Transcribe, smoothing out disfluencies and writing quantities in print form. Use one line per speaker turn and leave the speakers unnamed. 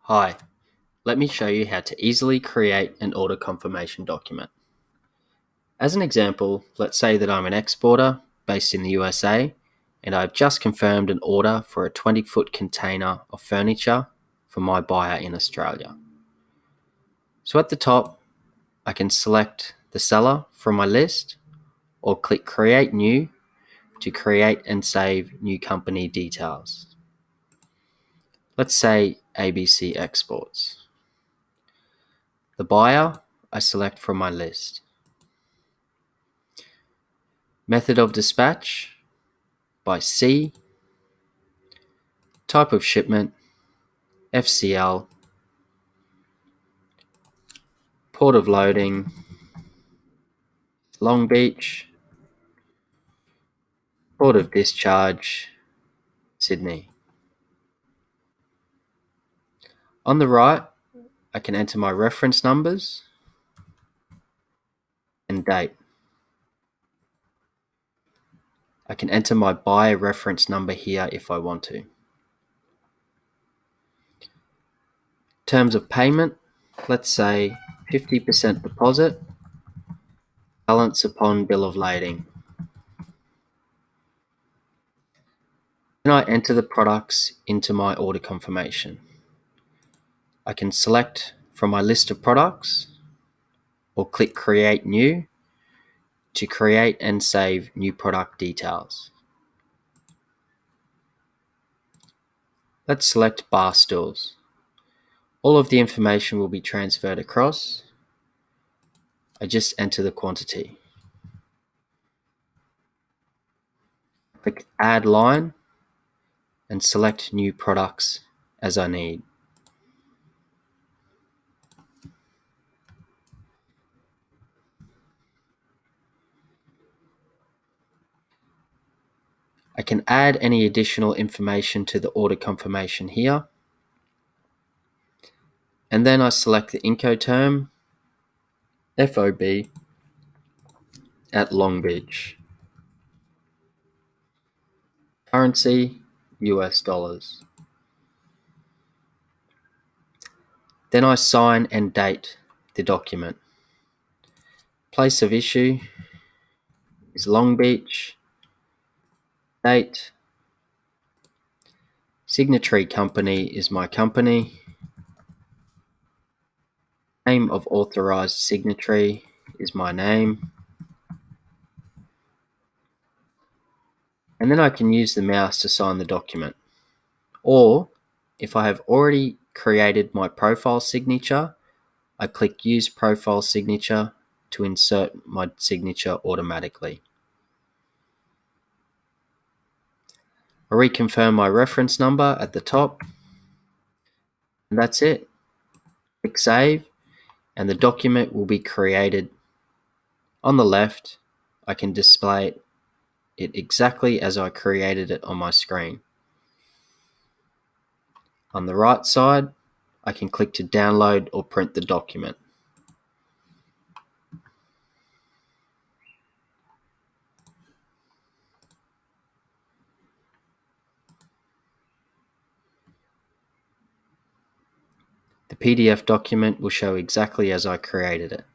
Hi, let me show you how to easily create an order confirmation document. As an example, let's say that I'm an exporter based in the USA and I've just confirmed an order for a 20-foot container of furniture for my buyer in Australia. So at the top, I can select the seller from my list or click Create New to create and save new company details. Let's say ABC Exports. The buyer I select from my list. Method of dispatch by sea, type of shipment, FCL, port of loading, Long Beach, port of discharge, Sydney. On the right, I can enter my reference numbers and date. I can enter my buyer reference number here if I want to. Terms of payment, let's say 50% deposit, balance upon bill of lading. Then I enter the products into my order confirmation. I can select from my list of products or click Create New to create and save new product details. Let's select bar stools. All of the information will be transferred across. I just enter the quantity. Click Add Line and select new products as I need. I can add any additional information to the order confirmation here. And then I select the IncoTerm FOB at Long Beach. Currency, US dollars. Then I sign and date the document. Place of issue is Long Beach. Date. Signatory company is my company. Name of authorized signatory is my name. And then I can use the mouse to sign the document. Or, if I have already created my profile signature, I click Use Profile Signature to insert my signature automatically. I reconfirm my reference number at the top, and that's it. Click Save, and the document will be created. On the left, I can display it exactly as I created it on my screen. On the right side, I can click to download or print the document. The PDF document will show exactly as I created it.